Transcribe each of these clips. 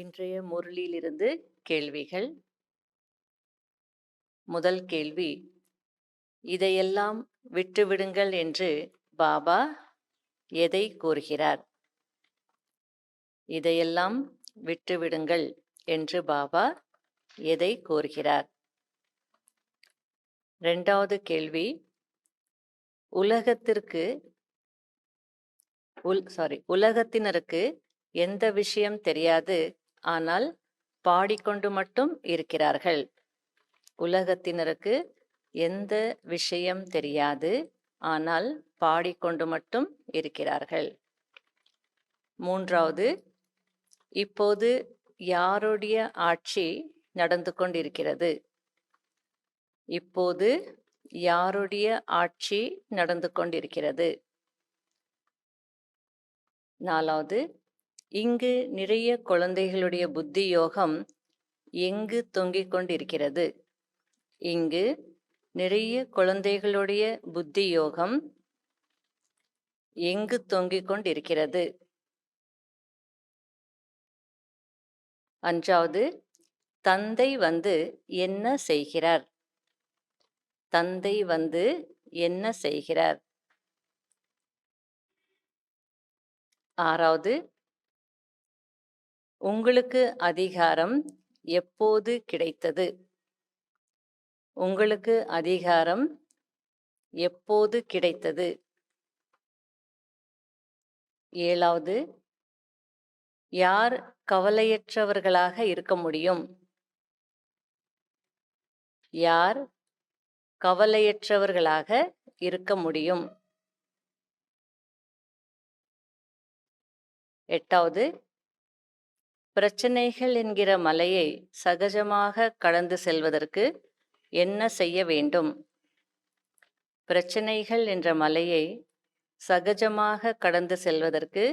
இன்றைய முரளியிலிருந்து கேள்விகள். முதல் கேள்வி, இதையெல்லாம் விட்டுவிடுங்கள் என்று பாபா எதை கூறுகிறார்? இதையெல்லாம் விட்டுவிடுங்கள் என்று பாபா எதை கூறுகிறார்? இரண்டாவது கேள்வி, உலகத்தினருக்கு எந்த விஷயம் தெரியாது, ஆனால் பாடிக்கொண்டு மட்டும் இருக்கிறார்கள். உலகத்தினருக்கு எந்த விஷயம் தெரியாது, ஆனால் பாடிக்கொண்டு மட்டும் இருக்கிறார்கள். மூன்றாவது, இப்போது யாருடைய ஆட்சி நடந்து கொண்டிருக்கிறது? இப்போது யாருடைய ஆட்சி நடந்து கொண்டிருக்கிறது? நாலாவது, இங்கு நிறைய குழந்தைகளுடைய புத்தி யோகம் எங்கு தொங்கிக் கொண்டிருக்கிறது? இங்கு நிறைய குழந்தைகளுடைய புத்தி யோகம் எங்கு தொங்கிக் கொண்டிருக்கிறது? அஞ்சாவது, தந்தை வந்து என்ன செய்கிறார்? தந்தை வந்து என்ன செய்கிறார்? ஆறாவது, உங்களுக்கு அதிகாரம் எப்போது கிடைத்தது? உங்களுக்கு அதிகாரம் எப்போது கிடைத்தது? ஏழாவது, யார் கவலையற்றவர்களாக இருக்க முடியும்? யார் கவலையற்றவர்களாக இருக்க முடியும்? எட்டாவது, பிரச்சனைகள் என்கிற மலையை சகஜமாக கடந்து செல்வதற்கு என்ன செய்ய வேண்டும்? பிரச்சனைகள் என்ற மலையை சகஜமாக கடந்து செல்வதற்கு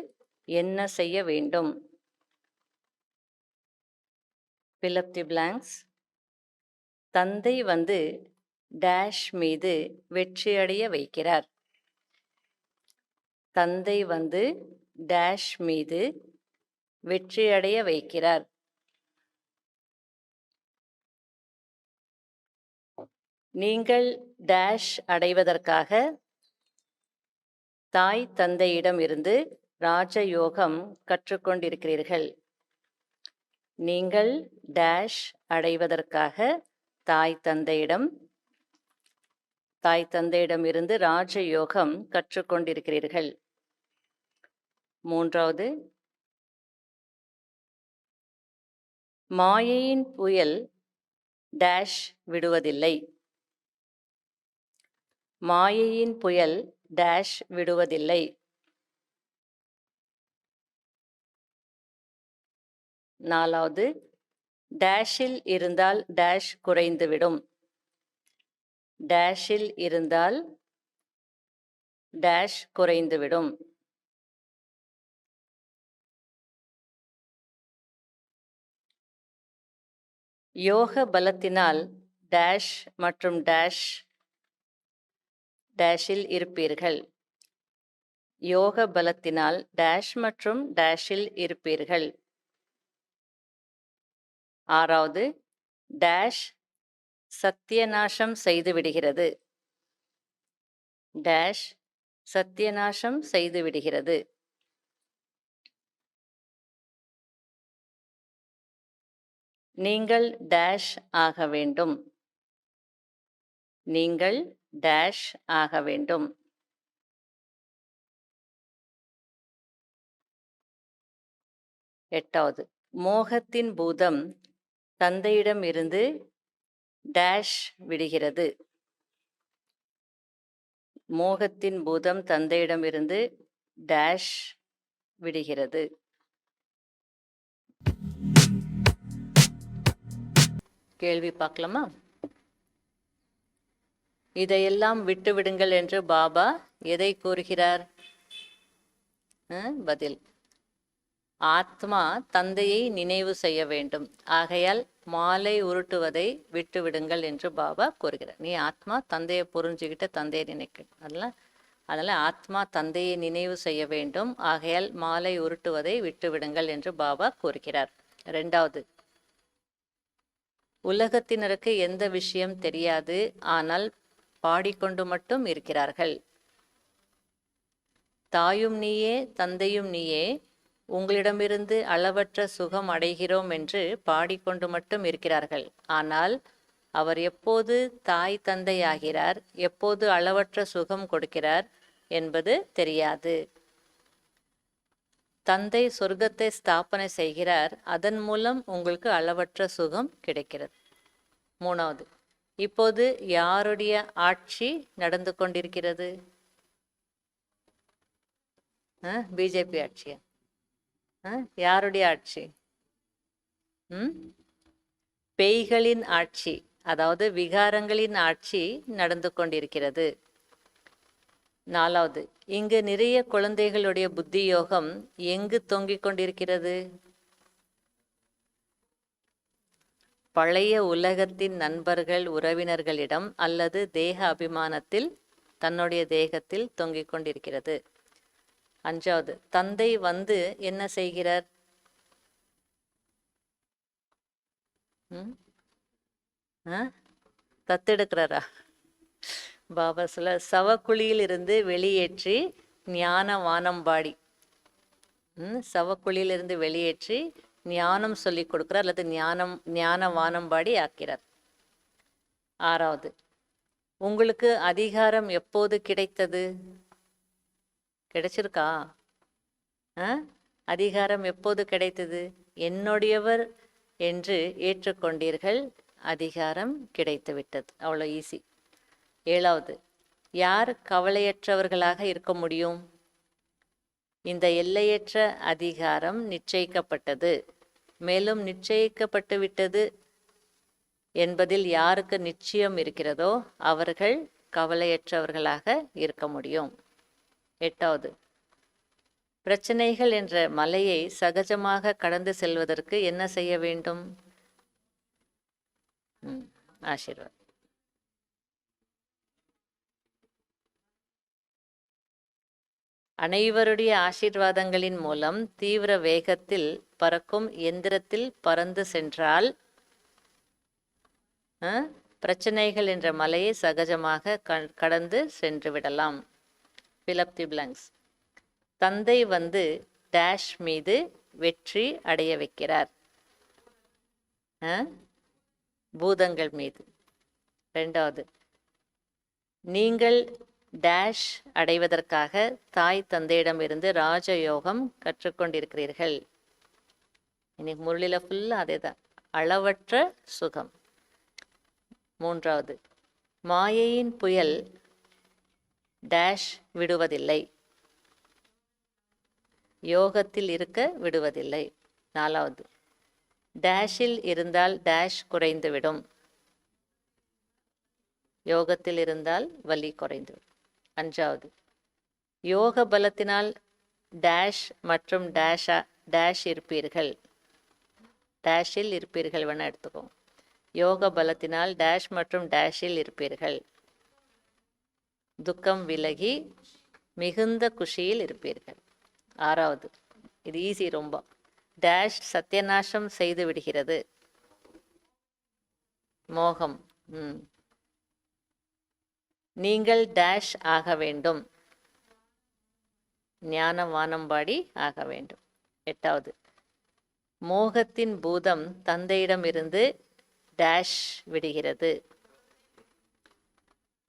என்ன செய்ய வேண்டும்? Fill up the blanks. தந்தை வந்து டேஷ் மீது வெற்றியடைய வைக்கிறார். தந்தை வந்து டேஷ் மீது வெற்றியடைய வைக்கிறார். நீங்கள் டேஷ் அடைவதற்காக தாய் தந்தையிடம் இருந்து ராஜயோகம் கற்றுக்கொண்டிருக்கிறீர்கள். நீங்கள் டேஷ் அடைவதற்காக தாய் தந்தையிடம் இருந்து ராஜயோகம் கற்றுக்கொண்டிருக்கிறீர்கள். மூன்றாவது, மாயையின் புயல் டேஷ் விடுவதில்லை. மாயையின் புயல் டேஷ் விடுவதில்லை. நாலாவது, டேஷில் இருந்தால் டேஷ் குறைந்துவிடும். டேஷில் இருந்தால் டேஷ் குறைந்துவிடும். யோக பலத்தினால் டேஷ் மற்றும் டேஷில் இருப்பீர்கள். யோக பலத்தினால் டேஷ் மற்றும் டேஷில் இருப்பீர்கள். ஆறாவது, டேஷ் சத்தியநாசம் செய்து விடுகிறது. டேஷ் சத்தியநாசம் செய்து விடுகிறது. நீங்கள் டேஷ் ஆக வேண்டும். நீங்கள் டேஷ் ஆக வேண்டும். எட்டாவது, மோகத்தின் பூதம் தந்தையிடம் இருந்து டேஷ் விடுகிறது. மோகத்தின் பூதம் தந்தையிடம் இருந்து டேஷ் விடுகிறது. கேள்வி பார்க்கலாமா? இதையெல்லாம் விட்டுவிடுங்கள் என்று பாபா எதை கூறுகிறார்? பதில், ஆத்மா தந்தையை நினைவு செய்ய வேண்டும். ஆகையால் மாலை உருட்டுவதை விட்டுவிடுங்கள் என்று பாபா கூறுகிறார். நீ ஆத்மா தந்தையை புரிஞ்சுக்கிட்ட தந்தையை நினைக்கணும். அதனால ஆத்மா தந்தையை நினைவு செய்ய வேண்டும். ஆகையால் மாலை உருட்டுவதை விட்டுவிடுங்கள் என்று பாபா கூறுகிறார். 2வது, உலகத்தினருக்கு எந்த விஷயம் தெரியாது, ஆனால் பாடிக்கொண்டு மட்டும் இருக்கிறார்கள். தாயும் நீயே தந்தையும் நீயே, உங்களிடமிருந்து அளவற்ற சுகம் அடைகிறோம் என்று பாடிக்கொண்டு மட்டும் இருக்கிறார்கள். ஆனால் அவர் எப்போது தாய் தந்தை ஆகிறார், எப்போது அளவற்ற சுகம் கொடுக்கிறார் என்பது தெரியாது. தந்தை சொர்க்கத்தை ஸ்தாபனை செய்கிறார், அதன் மூலம் உங்களுக்கு அளவற்ற சுகம் கிடைக்கிறது. 3வது, இப்போது யாருடைய ஆட்சி நடந்து கொண்டிருக்கிறது? பிஜேபி ஆட்சியா? யாருடைய ஆட்சி? பேய்களின் ஆட்சி, அதாவது விகாரங்களின் ஆட்சி நடந்து கொண்டிருக்கிறது. 4வது, இங்கு நிறைய குழந்தைகளுடைய புத்தி யோகம் எங்கு தொங்கிக் கொண்டிருக்கிறது? பழைய உலகத்தின் நண்பர்கள் உறவினர்களிடம் அல்லது தேக அபிமானத்தில், தன்னுடைய தேகத்தில் தொங்கிக் கொண்டிருக்கிறது. 5வது, தந்தை வந்து என்ன செய்கிறார்? தத்தெடுக்கிறாரா? பாபா சொல்ல, சவக்குழியில் இருந்து வெளியேற்றி ஞான வானம்பாடி, சவக்குழியிலிருந்து வெளியேற்றி ஞானம் சொல்லி கொடுக்கிறார், அல்லது ஞான வானம்பாடி ஆக்கிறார். 6வது, உங்களுக்கு அதிகாரம் எப்போது கிடைத்தது? கிடைச்சிருக்கா? அதிகாரம் எப்போது கிடைத்தது? என்னுடையவர் என்று ஏற்றுக்கொண்டீர்கள், அதிகாரம் கிடைத்து விட்டது. அவ்வளோ ஈஸி. 7வது, யார் கவலையற்றவர்களாக இருக்க முடியும்? இந்த எல்லையற்ற அதிகாரம் நிச்சயிக்கப்பட்டது, மேலும் நிச்சயிக்கப்பட்டு விட்டது என்பதில் யாருக்கு நிச்சயம் இருக்கிறதோ அவர்கள் கவலையற்றவர்களாக இருக்க முடியும். 8வது, பிரச்சனைகள் என்ற மலையை சகஜமாக கடந்து செல்வதற்கு என்ன செய்ய வேண்டும்? ஆசீர்வாத். அனைவருடைய ஆசீர்வாதங்களின் மூலம் தீவிர வேகத்தில் பறக்கும் எந்திரத்தில் பறந்து சென்றால் பிரச்சனைகள் என்ற மலையை சகஜமாக கடந்து சென்று விடலாம். Fill up the blanks. தந்தை வந்து டேஷ் மீது வெற்றி அடைய வைக்கிறார், பூதங்கள் மீது. 2வது, நீங்கள் டேஷ் அடைவதற்காக தாய் தந்தையிடமிருந்து ராஜயோகம் கற்றுக்கொண்டிருக்கிறீர்கள். இன்னைக்கு முரளியில் ஃபுல்லாக அதே தான், அளவற்ற சுகம். 3வது, மாயையின் புயல் டேஷ் விடுவதில்லை, யோகத்தில் இருக்க விடுவதில்லை. 4வது, டேஷில் இருந்தால் டேஷ் குறைந்துவிடும், யோகத்தில் இருந்தால் வலி குறைந்துவிடும். 5வது, யோக பலத்தினால் டேஷ் மற்றும் டேஷ் இருப்பீர்கள், டேஷில் இருப்பீர்கள் வேணா எடுத்துக்கோங்க. யோக பலத்தினால் டேஷ் மற்றும் டேஷில் இருப்பீர்கள், துக்கம் விலகி மிகுந்த குஷியில் இருப்பீர்கள். 6வது, இது ஈஸி ரொம்ப, டேஷ் சத்தியநாசம் செய்து விடுகிறது, மோகம். நீங்கள் டேஷ் ஆக வேண்டும், ஞான வானம்பாடி ஆக வேண்டும். 8வது, மோகத்தின் பூதம் தந்தையிடமிருந்து டேஷ் விடுகிறது,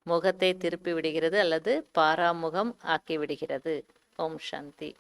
முகத்தை திருப்பி விடுகிறது அல்லது பாராமுகம் ஆக்கி விடுகிறது. ஓம் சாந்தி.